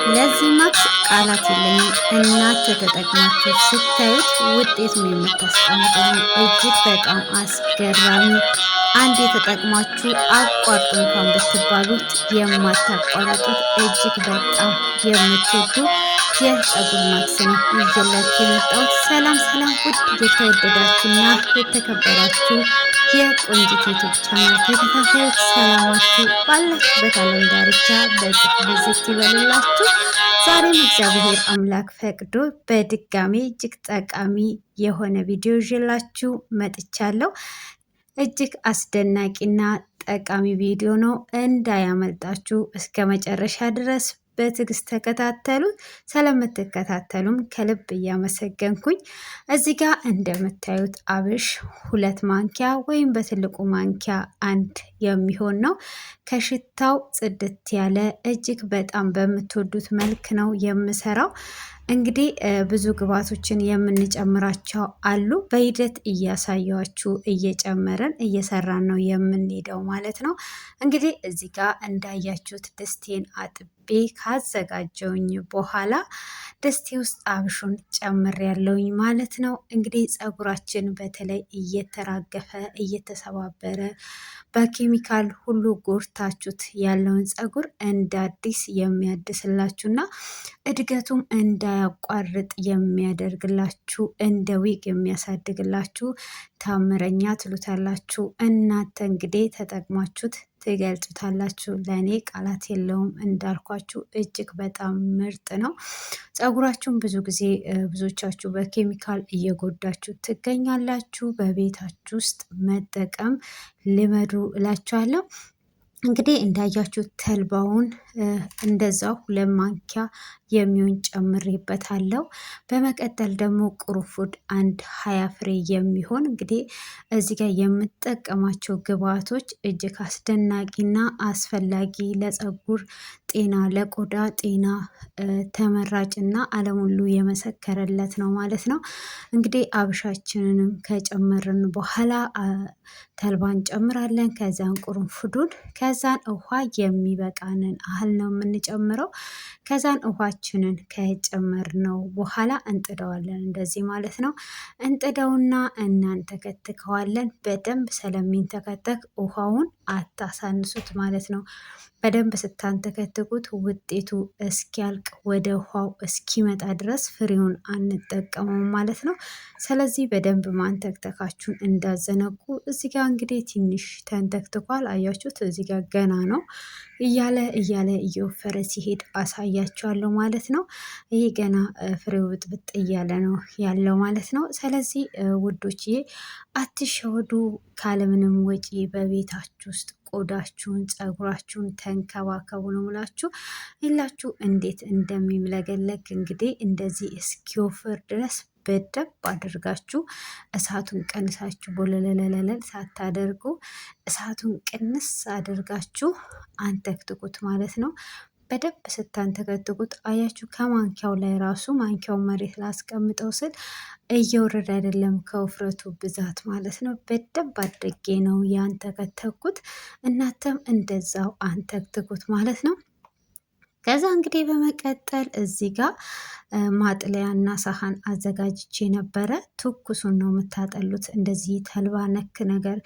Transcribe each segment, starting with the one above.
ለዚህ ማክስ ቃላት የለኝም። እናንተ ተጠቅማችሁ ስታዩት ውጤቱን የምታስቀምጡልኝ እጅግ በጣም አስገራሚ፣ አንድ የተጠቅማችሁ አቋርጡ እንኳን ብትባሉት የማታቋርጡት እጅግ በጣም የምትወዱ የፀጉር ማክስ ነው ይዤላችሁ የመጣሁት። ሰላም ሰላም! ውድ የተወደዳችሁና የተከበራችሁ የቆንጂት ዩቱብ ቻናል ተከታታዮች ሰላማችሁ ባላችሁበት ዓለም ዳርቻ በዝት ይበሉላችሁ። ዛሬም እግዚአብሔር አምላክ ፈቅዶ በድጋሚ እጅግ ጠቃሚ የሆነ ቪዲዮ ይዤላችሁ መጥቻለሁ። እጅግ አስደናቂና ጠቃሚ ቪዲዮ ነው። እንዳያመልጣችሁ እስከ መጨረሻ ድረስ በትዕግስት ተከታተሉ። ስለምትከታተሉም ከልብ እያመሰገንኩኝ እዚህ ጋር እንደምታዩት አብሽ 2 ማንኪያ ወይም በትልቁ ማንኪያ 1 የሚሆን ነው። ከሽታው ጽድት ያለ እጅግ በጣም በምትወዱት መልክ ነው የምሰራው። እንግዲህ ብዙ ግብዓቶችን የምንጨምራቸው አሉ። በሂደት እያሳያችሁ እየጨመረን እየሰራን ነው የምንሄደው ማለት ነው። እንግዲህ እዚህ ጋር እንዳያችሁት ድስቴን አጥቤ ካዘጋጀውኝ በኋላ ድስቴ ውስጥ አብሹን ጨምር ያለውኝ ማለት ነው። እንግዲህ ፀጉራችን በተለይ እየተራገፈ እየተሰባበረ በኬሚካል ሁሉ ጎርታችሁት ያለውን ፀጉር እንደ አዲስ የሚያድስላችሁና እድገቱም እንዳያቋርጥ የሚያደርግላችሁ እንደ ዊግ የሚያሳድግላችሁ ታምረኛ ትሉታላችሁ። እናንተ እንግዲህ ተጠቅማችሁት ትገልጹታላችሁ። ለእኔ ቃላት የለውም። እንዳልኳችሁ እጅግ በጣም ምርጥ ነው። ፀጉራችሁን ብዙ ጊዜ ብዙዎቻችሁ በኬሚካል እየጎዳችሁ ትገኛላችሁ። በቤታችሁ ውስጥ መጠቀም ልመዱ እላችኋለሁ። እንግዲህ እንዳያችሁ ተልባውን እንደዛው 2 ማንኪያ የሚሆን ጨምሬበታለሁ። በመቀጠል ደግሞ ቅርንፉድ 20 ፍሬ የሚሆን እንግዲህ እዚህ ጋር የምጠቀማቸው ግብዓቶች እጅግ አስደናቂና አስፈላጊ ለፀጉር ጤና ለቆዳ ጤና ተመራጭና ዓለም ሁሉ የመሰከረለት ነው ማለት ነው። እንግዲህ አብሻችንንም ከጨመርን በኋላ ተልባን ጨምራለን። ከዛን ቅርንፉዱን ከዛን ውሃ የሚበቃንን አህል ነው የምንጨምረው። ከዛን ውሃችንን ከጨመርነው በኋላ እንጥደዋለን እንደዚህ ማለት ነው። እንጥደውና እናንተከትከዋለን። በደንብ ስለሚንተከተክ ውሃውን አታሳንሱት ማለት ነው። በደንብ ስታንተከትኩት ውጤቱ እስኪያልቅ ወደ ውሃው እስኪመጣ ድረስ ፍሬውን አንጠቀመውም ማለት ነው። ስለዚህ በደንብ ማንተክተካችሁን እንዳዘነጉ። እዚህ ጋር እንግዲህ ትንሽ ተንተክትኳል፣ አያችሁት? እዚህ ጋር ገና ነው። እያለ እየወፈረ ሲሄድ አሳያችኋለሁ ማለት ነው። ይሄ ገና ፍሬው ብጥብጥ እያለ ነው ያለው ማለት ነው። ስለዚህ ውዶችዬ አትሸወዱ። ካለምንም ወጪ በቤታችሁ ውስጥ ቆዳችሁን ፀጉራችሁን ተንከባከቡ ነው ምላችሁ ይላችሁ። እንዴት እንደሚምለገለግ እንግዲህ እንደዚህ እስኪወፍር ድረስ በደንብ አድርጋችሁ እሳቱን ቀንሳችሁ ቦለለለለል ሳታደርጉ እሳቱን ቅንስ አድርጋችሁ አንተክትኩት ማለት ነው። በደንብ ስታንተከትኩት አያችሁ ከማንኪያው ላይ ራሱ ማንኪያውን መሬት ላስቀምጠው ስል እየወረደ አይደለም ከውፍረቱ ብዛት ማለት ነው። በደንብ አድርጌ ነው ያንተከተኩት። እናንተም እንደዛው አንተክትኩት ማለት ነው። ከዛ እንግዲህ በመቀጠል እዚህ ጋር ማጥለያና ሳህን አዘጋጅቼ ነበረ። ትኩሱን ነው የምታጠሉት። እንደዚህ ተልባ ነክ ነገር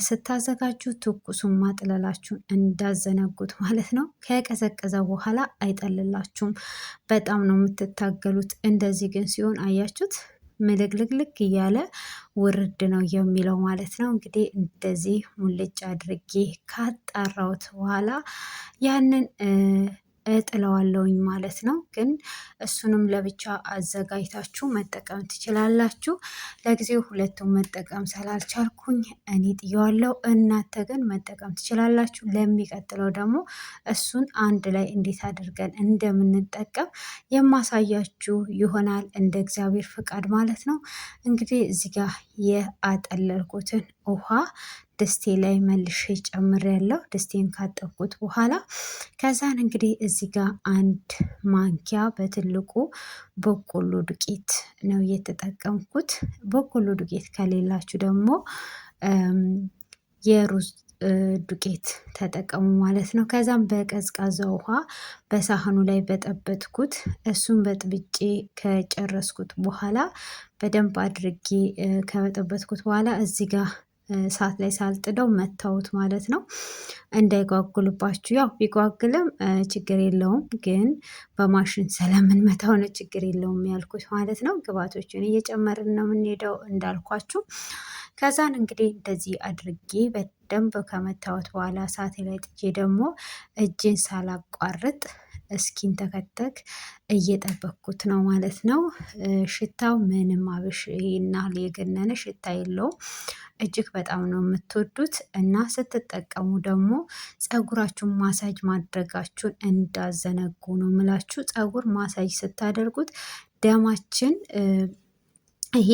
ስታዘጋጁ ትኩሱን ማጥለላችሁን እንዳዘነጉት ማለት ነው። ከቀዘቀዘ በኋላ አይጠልላችሁም። በጣም ነው የምትታገሉት። እንደዚህ ግን ሲሆን አያችሁት ምልግልግልግ እያለ ውርድ ነው የሚለው ማለት ነው። እንግዲህ እንደዚህ ሙልጭ አድርጌ ካጣራሁት በኋላ ያንን እጥለዋለሁኝ ማለት ነው። ግን እሱንም ለብቻ አዘጋጅታችሁ መጠቀም ትችላላችሁ። ለጊዜው ሁለቱም መጠቀም ስላልቻልኩኝ እኔ ጥየዋለሁ። እናንተ ግን መጠቀም ትችላላችሁ። ለሚቀጥለው ደግሞ እሱን አንድ ላይ እንዴት አድርገን እንደምንጠቀም የማሳያችሁ ይሆናል እንደ እግዚአብሔር ፍቃድ ማለት ነው። እንግዲህ እዚህ ጋር የአጠለልኩትን ውሃ ድስቴ ላይ መልሼ ጨምሬያለሁ። ድስቴን ካጠብኩት በኋላ ከዛን እንግዲህ እዚህ ጋር 1 ማንኪያ በትልቁ በቆሎ ዱቄት ነው የተጠቀምኩት። በቆሎ ዱቄት ከሌላችሁ ደግሞ የሩዝ ዱቄት ተጠቀሙ ማለት ነው። ከዛም በቀዝቃዛ ውሃ በሳህኑ ላይ በጠበጥኩት። እሱን በጥብጬ ከጨረስኩት በኋላ በደንብ አድርጌ ከበጠበጥኩት በኋላ እዚህ ጋር እሳት ላይ ሳልጥደው መታወት ማለት ነው። እንዳይጓጉልባችሁ። ያው ቢጓግልም ችግር የለውም፣ ግን በማሽን ስለምንመታው ነው ችግር የለውም ያልኩት ማለት ነው። ግብአቶችን እየጨመርን ነው የምንሄደው እንዳልኳችሁ። ከዛን እንግዲህ እንደዚህ አድርጌ በደንብ ከመታወት በኋላ እሳቴ ላይ ጥጄ ደግሞ እጄን ሳላቋርጥ እስኪን ተከተክ እየጠበኩት ነው ማለት ነው። ሽታው ምንም አብሽ ይሄና የገነነ ሽታ የለውም። እጅግ በጣም ነው የምትወዱት እና ስትጠቀሙ ደግሞ ፀጉራችሁን ማሳጅ ማድረጋችሁን እንዳዘነጉ ነው ምላችሁ። ፀጉር ማሳጅ ስታደርጉት ደማችን ይሄ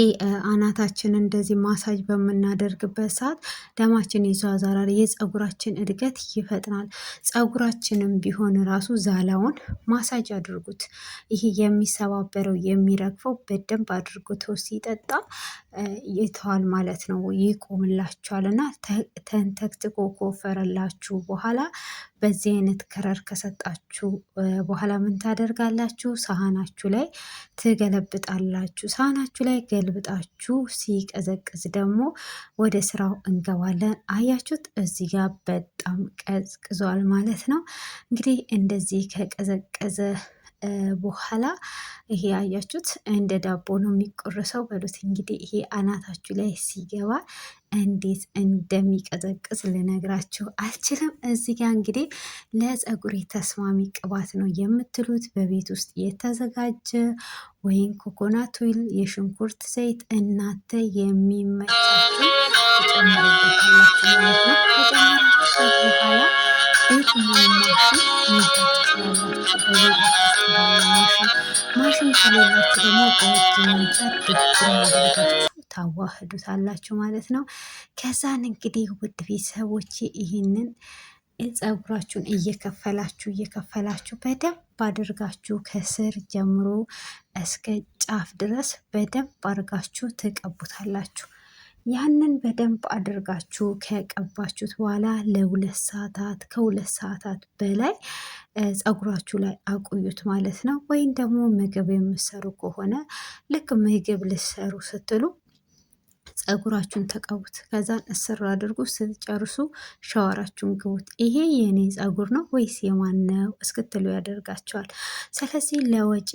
አናታችን እንደዚህ ማሳጅ በምናደርግበት ሰዓት ደማችን ይዟዟራል፣ የፀጉራችን እድገት ይፈጥናል። ፀጉራችንም ቢሆን ራሱ ዛላውን ማሳጅ አድርጉት። ይሄ የሚሰባበረው የሚረግፈው በደንብ አድርጎት ሲጠጣ ይተዋል ማለት ነው፣ ይቆምላችኋል። እና ተንተክትኮ ከወፈረላችሁ በኋላ በዚህ አይነት ከረር ከሰጣችሁ በኋላ ምን ታደርጋላችሁ? ሳህናችሁ ላይ ትገለብጣላችሁ። ሳህናችሁ ላይ ገልብጣችሁ ሲቀዘቅዝ ደግሞ ወደ ስራው እንገባለን። አያችሁት? እዚህ ጋር በጣም ቀዝቅዟል ማለት ነው። እንግዲህ እንደዚህ ከቀዘቀዘ በኋላ ይሄ አያችሁት እንደ ዳቦ ነው የሚቆረሰው በሉት። እንግዲህ ይሄ አናታችሁ ላይ ሲገባ እንዴት እንደሚቀዘቅዝ ልነግራችሁ አልችልም። እዚህ ጋር እንግዲህ ለፀጉሬ ተስማሚ ቅባት ነው የምትሉት በቤት ውስጥ የተዘጋጀ ወይም ኮኮናት ኦይል፣ የሽንኩርት ዘይት እናንተ የሚመቻችሁ ተጨምሩበታላችሁ ማለት ነው። ከጨመራችሁ በኋላ በየትኛውም ማሽን መውጣት ትችላላችሁ። ማሽን ከሌላችሁ ደግሞ በእጅ መምቻ ድብን አድርጋችሁ ታዋህዱታላችሁ ማለት ነው። ከዛን እንግዲህ ውድ ቤተሰቦች ይህንን ፀጉራችሁን እየከፈላችሁ በደንብ አድርጋችሁ ከስር ጀምሮ እስከ ጫፍ ድረስ በደንብ አድርጋችሁ ትቀቡታላችሁ። ያንን በደንብ አድርጋችሁ ከቀባችሁት በኋላ ለሁለት ሰዓታት ከሁለት ሰዓታት በላይ ፀጉራችሁ ላይ አቆዩት ማለት ነው። ወይም ደግሞ ምግብ የምሰሩ ከሆነ ልክ ምግብ ልሰሩ ስትሉ ፀጉራችሁን ተቀቡት። ከዛን እስር አድርጉ። ስትጨርሱ ሻወራችሁን ግቡት። ይሄ የኔ ፀጉር ነው ወይስ የማን ነው እስክትሉ ያደርጋቸዋል። ስለዚህ ለወጪ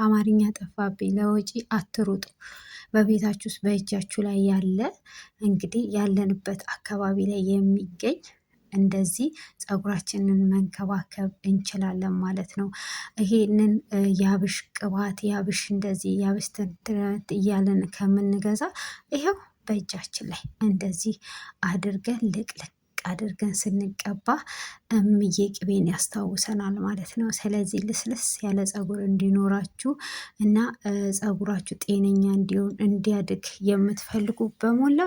አማርኛ ጠፋብኝ። ለወጪ አትሩጡ። በቤታችሁ ውስጥ በእጃችሁ ላይ ያለ እንግዲህ ያለንበት አካባቢ ላይ የሚገኝ እንደዚህ ፀጉራችንን መንከባከብ እንችላለን ማለት ነው። ይሄንን የአብሽ ቅባት የአብሽ እንደዚህ የአብሽ ትንትነት እያለን ከምንገዛ ይኸው በእጃችን ላይ እንደዚህ አድርገን ልቅልቅ አድርገን ስንቀባ እምዬ ቅቤን ያስታውሰናል ማለት ነው። ስለዚህ ልስልስ ያለ ፀጉር እንዲኖራችሁ እና ፀጉራችሁ ጤነኛ እንዲሆን እንዲያድግ የምትፈልጉ በሞላ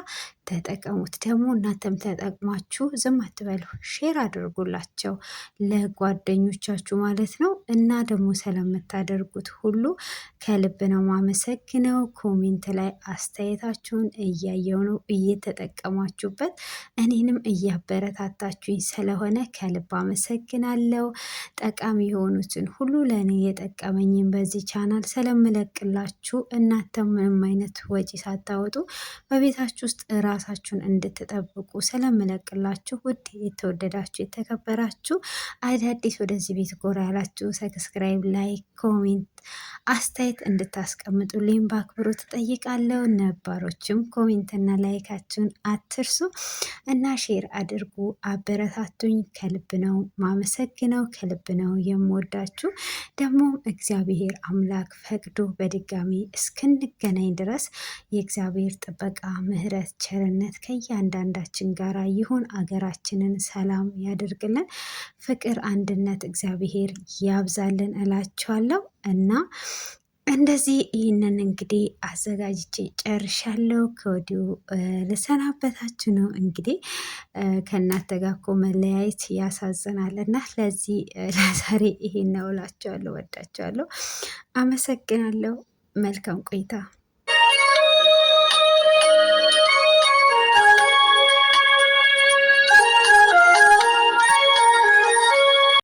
ተጠቀሙት። ደግሞ እናንተም ተጠቅማችሁ ዝም አትበሉ፣ ሼር አድርጉላቸው ለጓደኞቻችሁ ማለት ነው። እና ደግሞ ስለምታደርጉት ሁሉ ከልብ ነው ማመሰግነው። ኮሜንት ላይ አስተያየታችሁን እያየው ነው እየተጠቀማችሁበት እኔንም እያበረታታችሁኝ ስለሆነ ከልብ አመሰግናለሁ። ጠቃሚ የሆኑትን ሁሉ ለእኔ የጠቀመኝን በዚህ ቻናል ስለምለቅላችሁ እናንተም ምንም አይነት ወጪ ሳታወጡ በቤታችሁ ውስጥ ራሳችሁን እንድትጠብቁ ስለምለቅላችሁ ውድ የተወደዳችሁ የተከበራችሁ አዳዲስ ወደዚህ ቤት ጎራ ያላችሁ ሰብስክራይብ፣ ላይክ፣ ኮሜንት አስተያየት እንድታስቀምጡልኝ በአክብሮት እጠይቃለሁ። ነባሮችም ኮሜንትና ላይካችሁን አትርሱ እና ሼር አድርጉ፣ አበረታቱኝ። ከልብ ነው ማመሰግነው፣ ከልብ ነው የምወዳችሁ። ደግሞ እግዚአብሔር አምላክ ፈቅዶ በድጋሚ እስክንገናኝ ድረስ የእግዚአብሔር ጥበቃ ምሕረት ቸርነት ከእያንዳንዳችን ጋር ይሁን። አገራችንን ሰላም ያደርግልን፣ ፍቅር አንድነት እግዚአብሔር ያብዛልን እላችኋለሁ እና እንደዚህ ይህንን እንግዲህ አዘጋጅቼ ጨርሻለሁ። ከወዲሁ ልሰናበታችሁ ነው። እንግዲህ ከእናንተ ጋር እኮ መለያየት ያሳዝናል እና ለዚህ ለዛሬ ይሄን ነው እላችኋለሁ። ወዳችኋለሁ። አመሰግናለሁ። መልካም ቆይታ